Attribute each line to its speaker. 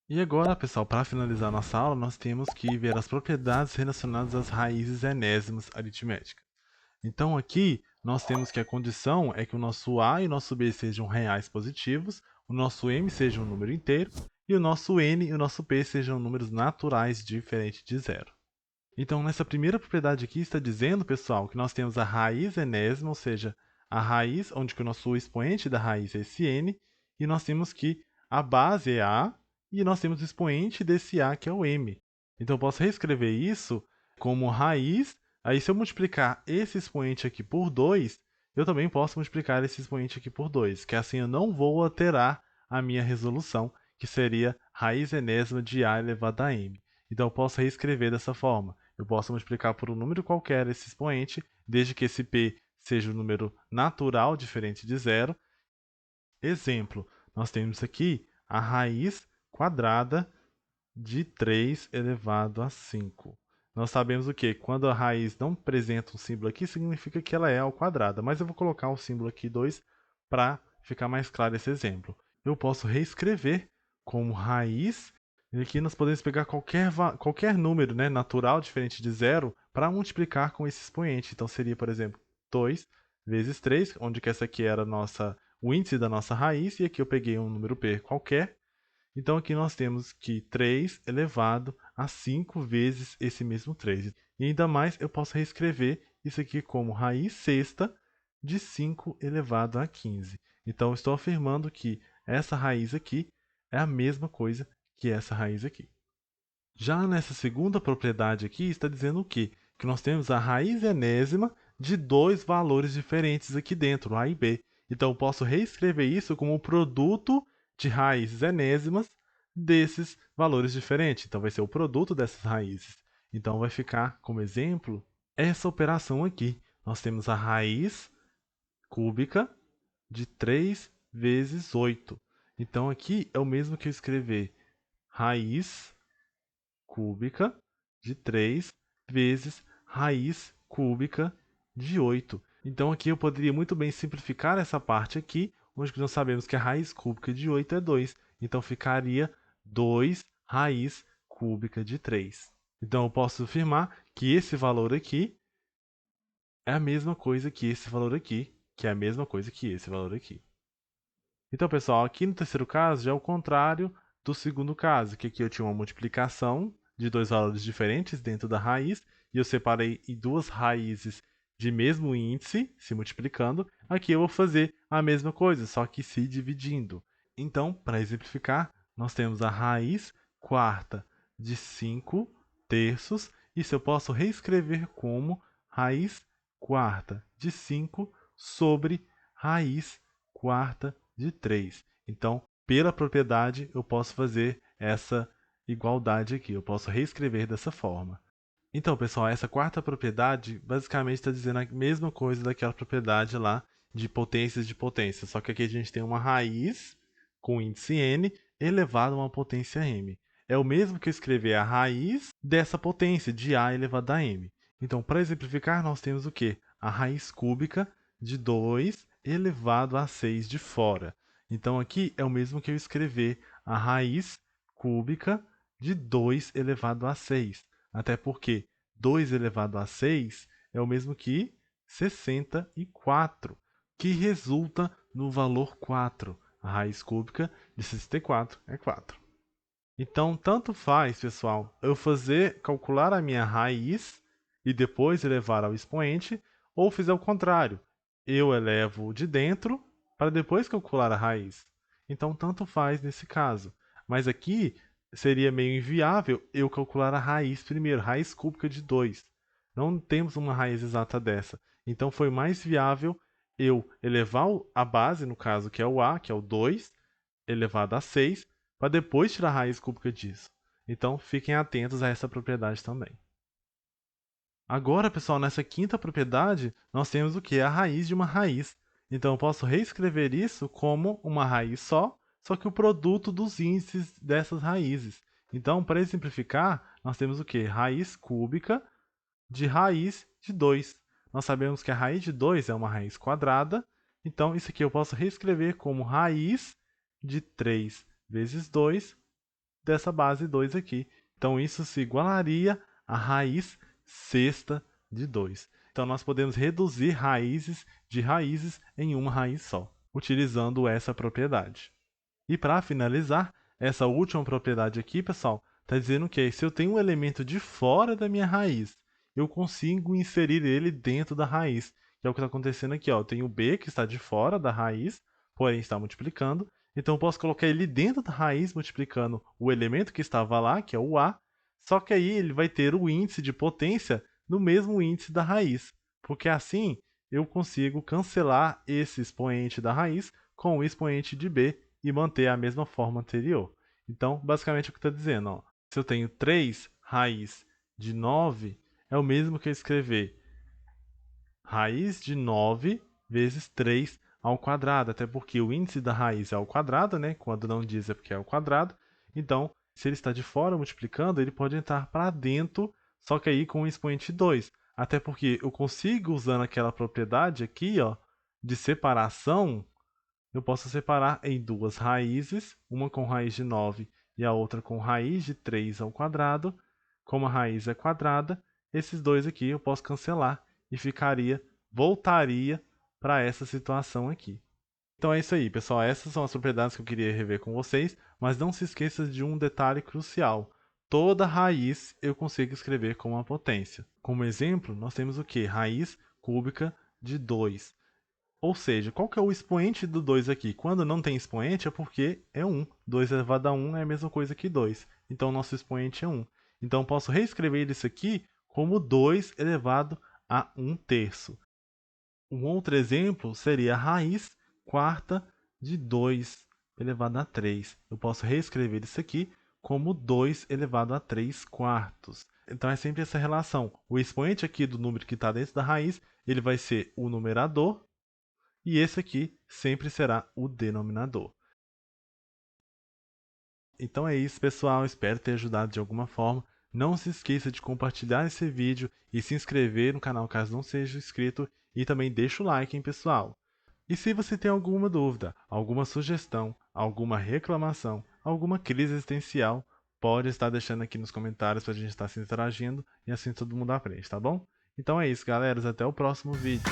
Speaker 1: E agora, pessoal, para finalizar nossa aula, nós temos que ver as propriedades relacionadas às raízes enésimas aritméticas. Então, aqui, nós temos que a condição é que o nosso a e o nosso b sejam reais positivos, o nosso m seja um número inteiro, e o nosso n e o nosso p sejam números naturais diferentes de zero. Então, nessa primeira propriedade aqui, está dizendo, pessoal, que nós temos a raiz enésima, ou seja, a raiz onde que o nosso expoente da raiz é esse n, e nós temos que a base é a, e nós temos o expoente desse a, que é o m. Então, eu posso reescrever isso como raiz, aí se eu multiplicar esse expoente aqui por 2, eu também posso multiplicar esse expoente aqui por 2, que assim eu não vou alterar a minha resolução, que seria raiz enésima de a elevado a m. Então, eu posso reescrever dessa forma. Eu posso multiplicar por um número qualquer esse expoente, desde que esse p seja um número natural diferente de zero. Exemplo, nós temos aqui a raiz quadrada de 3 elevado a 5. Nós sabemos o que? Quando a raiz não apresenta um símbolo aqui, significa que ela é ao quadrado. Mas eu vou colocar o símbolo aqui 2 para ficar mais claro esse exemplo. Eu posso reescrever como raiz, e aqui nós podemos pegar qualquer número, né, natural diferente de zero para multiplicar com esse expoente. Então seria, por exemplo, 2 vezes 3, onde que essa aqui era o índice da nossa raiz, e aqui eu peguei um número p qualquer. Então, aqui nós temos que 3 elevado a 5 vezes esse mesmo 3. E ainda mais, eu posso reescrever isso aqui como raiz sexta de 5 elevado a 15. Então, eu estou afirmando que essa raiz aqui é a mesma coisa que essa raiz aqui. Já nessa segunda propriedade aqui, está dizendo o quê? Que nós temos a raiz enésima de dois valores diferentes aqui dentro, A e B. Então, eu posso reescrever isso como o produto de raízes enésimas desses valores diferentes. Então, vai ser o produto dessas raízes. Então, vai ficar como exemplo essa operação aqui. Nós temos a raiz cúbica de 3 vezes 8. Então, aqui é o mesmo que eu escrever raiz cúbica de 3 vezes raiz cúbica de 8. Então aqui eu poderia muito bem simplificar essa parte aqui, onde nós sabemos que a raiz cúbica de 8 é 2. Então ficaria 2 raiz cúbica de 3. Então eu posso afirmar que esse valor aqui é a mesma coisa que esse valor aqui, que é a mesma coisa que esse valor aqui. Então, pessoal, aqui no terceiro caso já é o contrário do segundo caso, que aqui eu tinha uma multiplicação de dois valores diferentes dentro da raiz, e eu separei em duas raízes de mesmo índice, se multiplicando. Aqui eu vou fazer a mesma coisa, só que se dividindo. Então, para exemplificar, nós temos a raiz quarta de 5 terços, isso eu posso reescrever como raiz quarta de 5 sobre raiz quarta de 3. Então, pela propriedade, eu posso fazer essa igualdade aqui. Eu posso reescrever dessa forma. Então, pessoal, essa quarta propriedade basicamente está dizendo a mesma coisa daquela propriedade lá de potência. Só que aqui a gente tem uma raiz com índice n elevado a uma potência m. É o mesmo que eu escrever a raiz dessa potência, de a elevado a m. Então, para exemplificar, nós temos o quê? A raiz cúbica de 2 elevado a 6 de fora. Então, aqui é o mesmo que eu escrever a raiz cúbica de 2 elevado a 6. Até porque 2 elevado a 6 é o mesmo que 64, que resulta no valor 4. A raiz cúbica de 64 é 4. Então, tanto faz, pessoal, eu calcular a minha raiz e depois elevar ao expoente, ou fizer o contrário. Eu elevo de dentro para depois calcular a raiz. Então, tanto faz nesse caso. Mas aqui seria meio inviável eu calcular a raiz primeiro, raiz cúbica de 2. Não temos uma raiz exata dessa. Então, foi mais viável eu elevar a base, no caso que é o a, que é o 2, elevado a 6, para depois tirar a raiz cúbica disso. Então, fiquem atentos a essa propriedade também. Agora, pessoal, nessa quinta propriedade, nós temos o que? A raiz de uma raiz. Então, eu posso reescrever isso como uma raiz só que o produto dos índices dessas raízes. Então, para exemplificar, nós temos o que? Raiz cúbica de raiz de 2. Nós sabemos que a raiz de 2 é uma raiz quadrada, então isso aqui eu posso reescrever como raiz de 3 vezes 2 dessa base 2 aqui. Então, isso se igualaria à raiz sexta de 2. Então, nós podemos reduzir raízes de raízes em uma raiz só, utilizando essa propriedade. E para finalizar, essa última propriedade aqui, pessoal, está dizendo que se eu tenho um elemento de fora da minha raiz, eu consigo inserir ele dentro da raiz, que é o que está acontecendo aqui. Ó. Eu tenho o b que está de fora da raiz, porém está multiplicando, então eu posso colocar ele dentro da raiz, multiplicando o elemento que estava lá, que é o a, só que aí ele vai ter o índice de potência no mesmo índice da raiz, porque assim eu consigo cancelar esse expoente da raiz com o expoente de b e manter a mesma forma anterior. Então, basicamente, o que está dizendo, ó, se eu tenho 3 raiz de 9, é o mesmo que eu escrever raiz de 9 vezes 3 ao quadrado, até porque o índice da raiz é ao quadrado, né? Quando não diz é porque é ao quadrado. Então, se ele está de fora multiplicando, ele pode entrar para dentro, só que aí com o expoente 2. Até porque eu consigo, usando aquela propriedade aqui, ó, de separação, eu posso separar em duas raízes, uma com raiz de 9 e a outra com raiz de 3 ao quadrado. Como a raiz é quadrada, esses dois aqui eu posso cancelar e voltaria para essa situação aqui. Então é isso aí, pessoal. Essas são as propriedades que eu queria rever com vocês, mas não se esqueça de um detalhe crucial. Toda raiz eu consigo escrever com uma potência. Como exemplo, nós temos o que? Raiz cúbica de 2. Ou seja, qual que é o expoente do 2 aqui? Quando não tem expoente é porque é 1. 2 elevado a 1 é a mesma coisa que 2. Então, nosso expoente é 1. Então, eu posso reescrever isso aqui como 2 elevado a 1 terço. Um outro exemplo seria a raiz quarta de 2 elevado a 3. Eu posso reescrever isso aqui como 2 elevado a 3 quartos. Então, é sempre essa relação. O expoente aqui do número que está dentro da raiz, ele vai ser o numerador, e esse aqui sempre será o denominador. Então é isso, pessoal. Espero ter ajudado de alguma forma. Não se esqueça de compartilhar esse vídeo e se inscrever no canal caso não seja inscrito. E também deixa o like, hein, pessoal. E se você tem alguma dúvida, alguma sugestão, alguma reclamação, alguma crise existencial, pode estar deixando aqui nos comentários para a gente estar se interagindo e assim todo mundo aprende, tá bom? Então é isso, galera. Até o próximo vídeo.